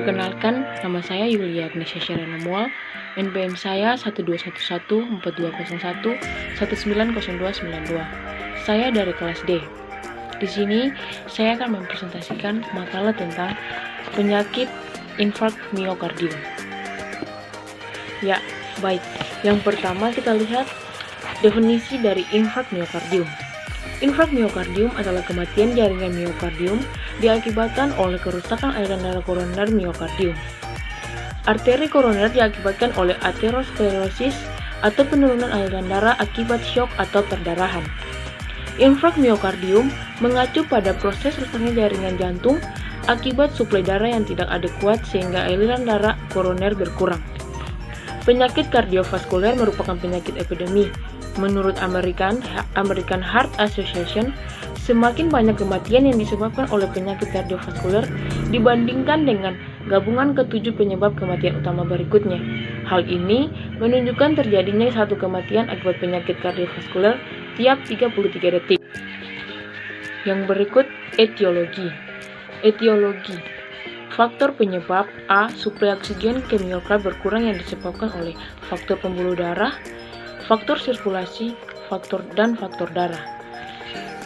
Perkenalkan, nama saya Yulia Agnesia Syarana Mual, NPM saya 12114201190292. Saya dari kelas D. Di sini, saya akan mempresentasikan makalah tentang penyakit infark miokardium. Ya, baik. Yang pertama kita lihat definisi dari infark miokardium. Infark miokardium adalah kematian jaringan miokardium diakibatkan oleh kerusakan aliran darah koroner miokardium. Arteri koroner diakibatkan oleh aterosklerosis atau penurunan aliran darah akibat syok atau perdarahan. Infark miokardium mengacu pada proses rusaknya jaringan jantung akibat suplai darah yang tidak adekuat sehingga aliran darah koroner berkurang. Penyakit kardiovaskuler merupakan penyakit epidemi. Menurut American Heart Association, semakin banyak kematian yang disebabkan oleh penyakit kardiovaskuler dibandingkan dengan gabungan ketujuh penyebab kematian utama berikutnya. Hal ini menunjukkan terjadinya satu kematian akibat penyakit kardiovaskuler tiap 33 detik. Yang berikut etiologi. Faktor penyebab A. Suplai oksigen ke miokard berkurang yang disebabkan oleh faktor pembuluh darah, faktor sirkulasi, faktor darah.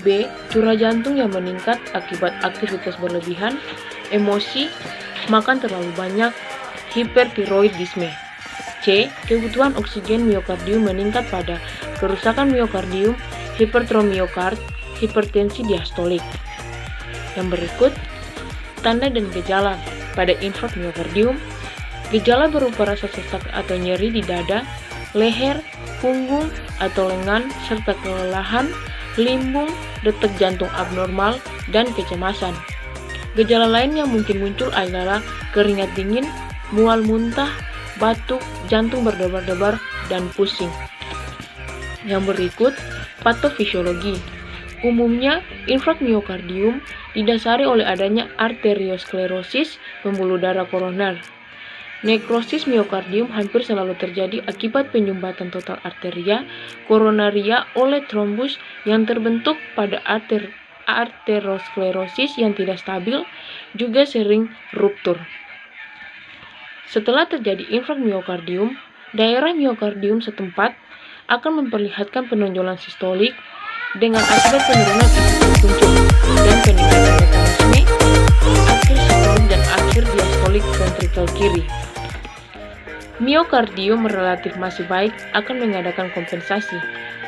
B. Curah jantung yang meningkat akibat aktivitas berlebihan, emosi, makan terlalu banyak, hipertiroidisme. C. Kebutuhan oksigen miokardium meningkat pada kerusakan miokardium, hipertromiokard, hipertensi diastolik. Yang berikut tanda dan gejala pada infark miokardium. Gejala berupa rasa sesak atau nyeri di dada, leher, punggung atau lengan, serta kelelahan, limbung, detak jantung abnormal, dan kecemasan. Gejala lain yang mungkin muncul adalah keringat dingin, mual muntah, batuk, jantung berdebar-debar, dan pusing. Yang berikut, patofisiologi. Umumnya, infark miokardium didasari oleh adanya arteriosklerosis pembuluh darah koroner. Nekrosis miokardium hampir selalu terjadi akibat penyumbatan total arteria koronaria oleh trombus yang terbentuk pada arteriosklerosis yang tidak stabil, juga sering ruptur. Setelah terjadi infark miokardium, daerah miokardium setempat akan memperlihatkan penonjolan sistolik dengan akibat penurunan isi kuncup dan peningkatan mekanisme akhir sistolik dan akhir diastolik ventrikel kiri. Miokardium relatif masih baik akan mengadakan kompensasi,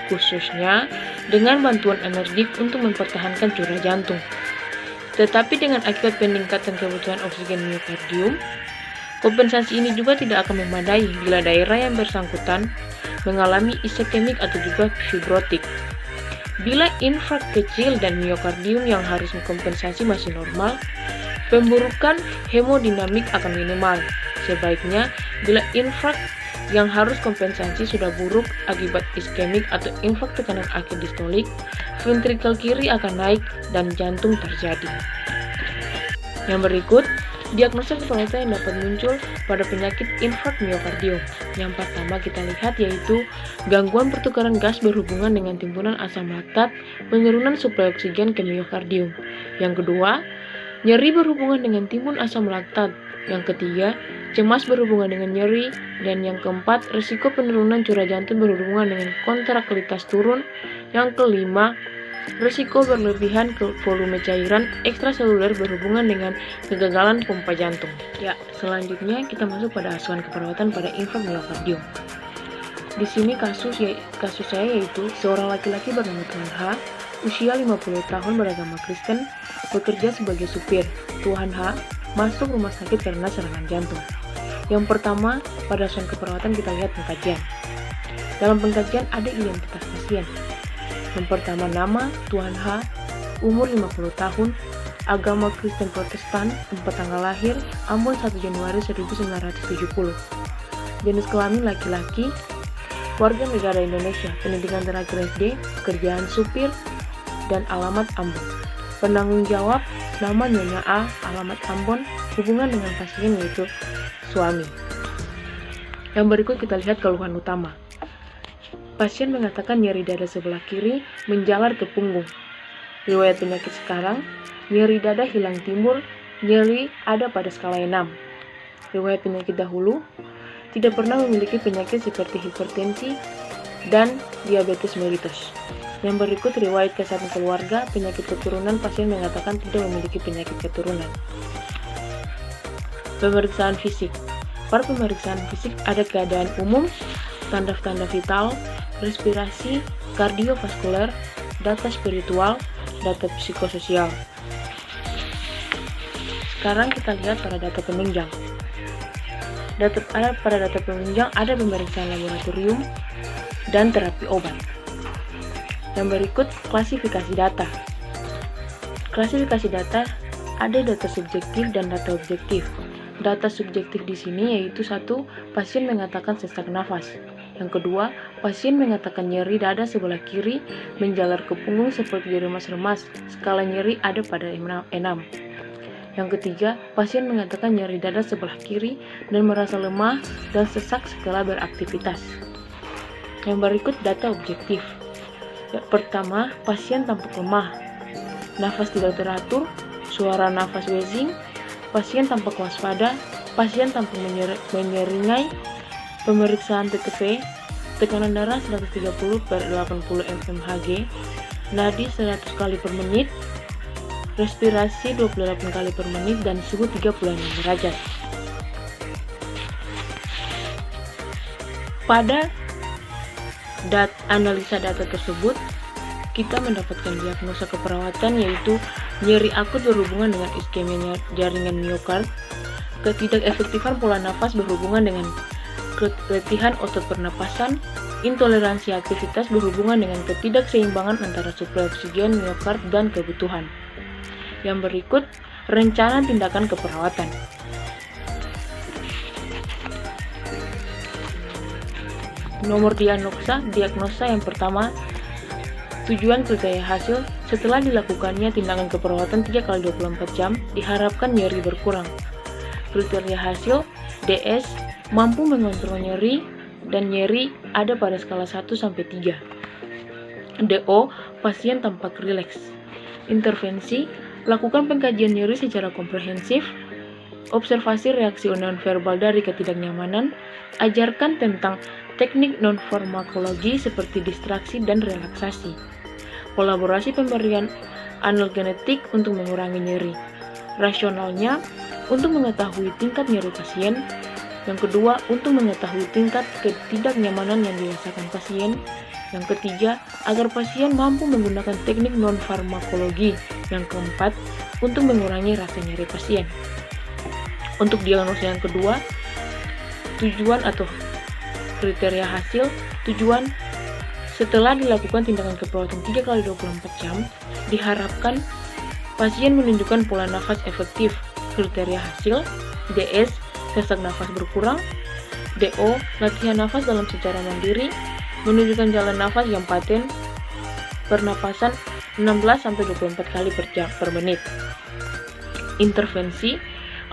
khususnya dengan bantuan energetik untuk mempertahankan curah jantung. Tetapi dengan akibat peningkatan kebutuhan oksigen miokardium, kompensasi ini juga tidak akan memadai bila daerah yang bersangkutan mengalami iskemik atau juga fibrotik. Bila infark kecil dan miokardium yang harus mengkompensasi masih normal, pemburukan hemodinamik akan minimal. Sebaiknya, bila infark yang harus kompensasi sudah buruk akibat iskemik atau infark tekanan akhir distolik, ventrikel kiri akan naik dan jantung terjadi. Yang berikut, diagnosa keperawatan yang dapat muncul pada penyakit infark miokardium. Yang pertama kita lihat yaitu gangguan pertukaran gas berhubungan dengan timbunan asam laktat, penurunan suplai oksigen ke miokardium. Yang kedua, nyeri berhubungan dengan timbun asam laktat. Yang ketiga, cemas berhubungan dengan nyeri. Dan yang keempat, risiko penurunan curah jantung berhubungan dengan kontraktilitas turun. Yang kelima, risiko berlebihan ke volume cairan ekstraseluler berhubungan dengan kegagalan pompa jantung. Ya, selanjutnya kita masuk pada asuhan keperawatan pada infark miokardium. Di sini kasus saya yaitu seorang laki-laki bernama Tuhan H, usia 50 tahun, beragama Kristen, bekerja sebagai supir. Tuhan H masuk rumah sakit karena serangan jantung. Yang pertama, pada asuhan keperawatan kita lihat pengkajian. Dalam pengkajian ada identitas pasien. Yang pertama, nama Tuhan H, umur 50 tahun, agama Kristen Protestan, tempat tanggal lahir Ambon 1 Januari 1970. Jenis kelamin laki-laki, warga negara Indonesia, pendidikan terakhir SD, pekerjaan supir, dan alamat Ambon. Penanggung jawab, nama Nyonya A, alamat Ambon, hubungan dengan pasien yaitu suami. Yang berikut kita lihat keluhan utama. Pasien mengatakan nyeri dada sebelah kiri menjalar ke punggung. Riwayat penyakit sekarang, nyeri dada hilang timur, nyeri ada pada skala 6. riwayat penyakit dahulu, tidak pernah memiliki penyakit seperti hipertensi dan diabetes mellitus. Yang berikut riwayat kesehatan keluarga, penyakit keturunan, pasien mengatakan tidak memiliki penyakit keturunan. Pemeriksaan fisik. Pada pemeriksaan fisik ada keadaan umum, tanda-tanda vital, respirasi, kardiovaskuler, data spiritual, data psikososial. Sekarang kita lihat pada data penunjang. Pada data penunjang ada pemeriksaan laboratorium dan terapi obat. Yang berikut klasifikasi data. Klasifikasi data ada data subjektif dan data objektif. Data subjektif di sini yaitu 1. Pasien mengatakan sesak nafas. Yang kedua, pasien mengatakan nyeri dada sebelah kiri, menjalar ke punggung seperti diremas-remas. Skala nyeri ada pada 6. Yang ketiga, pasien mengatakan nyeri dada sebelah kiri dan merasa lemah dan sesak setelah beraktivitas. Yang berikut data objektif. Yang pertama, pasien tampak lemah, nafas tidak teratur, suara nafas wheezing, pasien tampak waspada, pasien tampak menyeringai, pemeriksaan TTP, tekanan darah 130/80 mmHg, nadi 100 kali per menit, respirasi 28 kali per menit, dan suhu 36 derajat. Pada analisa data tersebut, kita mendapatkan diagnosa keperawatan yaitu nyeri akut berhubungan dengan iskemia jaringan miokard, ketidakefektifan pola nafas berhubungan dengan keletihan otot pernapasan, intoleransi aktivitas berhubungan dengan ketidakseimbangan antara suplai oksigen miokard dan kebutuhan. Yang berikut rencana tindakan keperawatan. Nomor diagnosa yang pertama, tujuan kriteria hasil. Setelah dilakukannya tindakan keperawatan 3x24 jam, diharapkan nyeri berkurang. Kriteria hasil, DS, mampu mengontrol nyeri, dan nyeri ada pada skala 1-3. DO, pasien tampak rileks. Intervensi, lakukan pengkajian nyeri secara komprehensif, observasi reaksi nonverbal dari ketidaknyamanan, ajarkan tentang teknik non-farmakologi seperti distraksi dan relaksasi. Kolaborasi pemberian analgenetik untuk mengurangi nyeri. Rasionalnya, untuk mengetahui tingkat nyeri pasien. Yang kedua, untuk mengetahui tingkat ketidaknyamanan yang dirasakan pasien. Yang ketiga, agar pasien mampu menggunakan teknik non-farmakologi. Yang keempat, untuk mengurangi rasa nyeri pasien. Untuk diagnosa yang kedua, tujuan atau kriteria hasil, tujuan setelah dilakukan tindakan keperawatan 3x24 jam, diharapkan pasien menunjukkan pola nafas efektif. Kriteria hasil, DS, sesak nafas berkurang, DO, latihan nafas dalam secara mandiri, menunjukkan jalan nafas yang paten, pernapasan 16-24 kali per menit. Intervensi,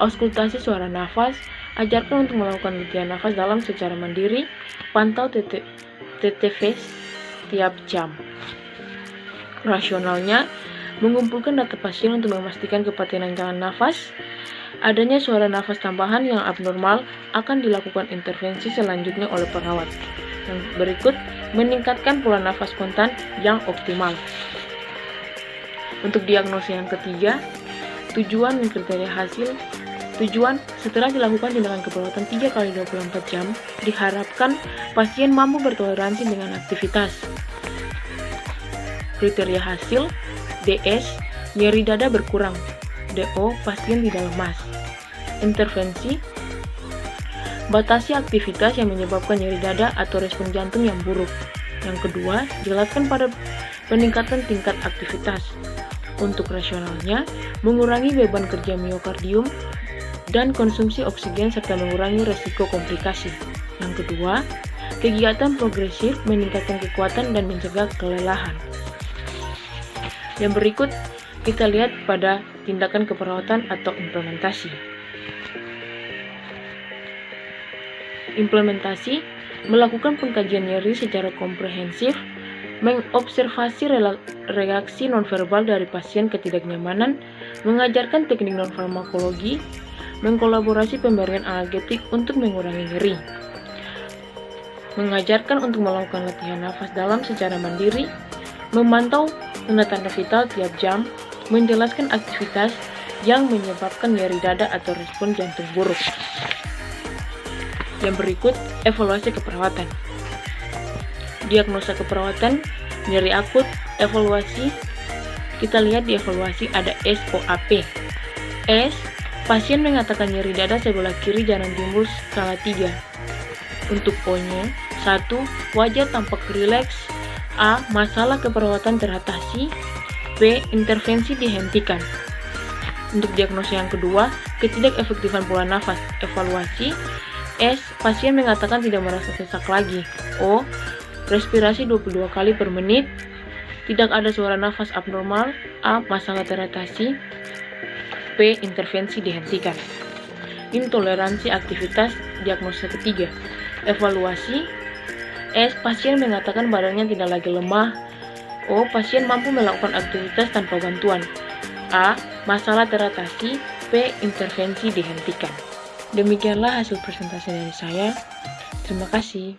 auskultasi suara nafas, ajarkan untuk melakukan latihan nafas dalam secara mandiri, pantau TTV setiap jam. Rasionalnya, mengumpulkan data pasien untuk memastikan kepatenan jalan nafas. Adanya suara nafas tambahan yang abnormal akan dilakukan intervensi selanjutnya oleh perawat. Yang berikut, meningkatkan pola nafas spontan yang optimal. Untuk diagnosa yang ketiga, tujuan dan kriteria hasil. Tujuan, setelah dilakukan tindakan keperawatan 3x24 jam, diharapkan pasien mampu bertoleransi dengan aktivitas. Kriteria hasil, DS, nyeri dada berkurang. DO, pasien tidak lemas. Intervensi, batasi aktivitas yang menyebabkan nyeri dada atau respon jantung yang buruk. Yang kedua, jelaskan pada peningkatan tingkat aktivitas. Untuk rasionalnya, mengurangi beban kerja miokardium dan konsumsi oksigen serta mengurangi resiko komplikasi. Yang kedua, kegiatan progresif meningkatkan kekuatan dan mencegah kelelahan. Yang berikut kita lihat pada tindakan keperawatan atau implementasi. Implementasi, melakukan pengkajian nyeri secara komprehensif, mengobservasi reaksi nonverbal dari pasien ketidaknyamanan, mengajarkan teknik nonfarmakologi, mengkolaborasi pemberian analgetik untuk mengurangi nyeri, mengajarkan untuk melakukan latihan nafas dalam secara mandiri, memantau tanda-tanda vital tiap jam, menjelaskan aktivitas yang menyebabkan nyeri dada atau respon jantung buruk. Yang berikut, evaluasi keperawatan. Diagnosa keperawatan, nyeri akut, evaluasi. Kita lihat di evaluasi ada SOAP. S, pasien mengatakan nyeri dada sebelah kiri jalan timbul skala 3. Untuk O-nya, 1. Wajah tampak rileks. A. Masalah keperawatan teratasi. B. Intervensi dihentikan. Untuk diagnosa yang kedua, ketidakefektifan pola nafas. Evaluasi. S. Pasien mengatakan tidak merasa sesak lagi. O. Respirasi 22 kali per menit. Tidak ada suara nafas abnormal. A. Masalah teratasi. B. Intervensi dihentikan. Intoleransi aktivitas. Diagnosa ketiga. Evaluasi. S. Pasien mengatakan badannya tidak lagi lemah. O. Pasien mampu melakukan aktivitas tanpa bantuan. A. Masalah teratasi. B. Intervensi dihentikan. Demikianlah hasil presentasi dari saya. Terima kasih.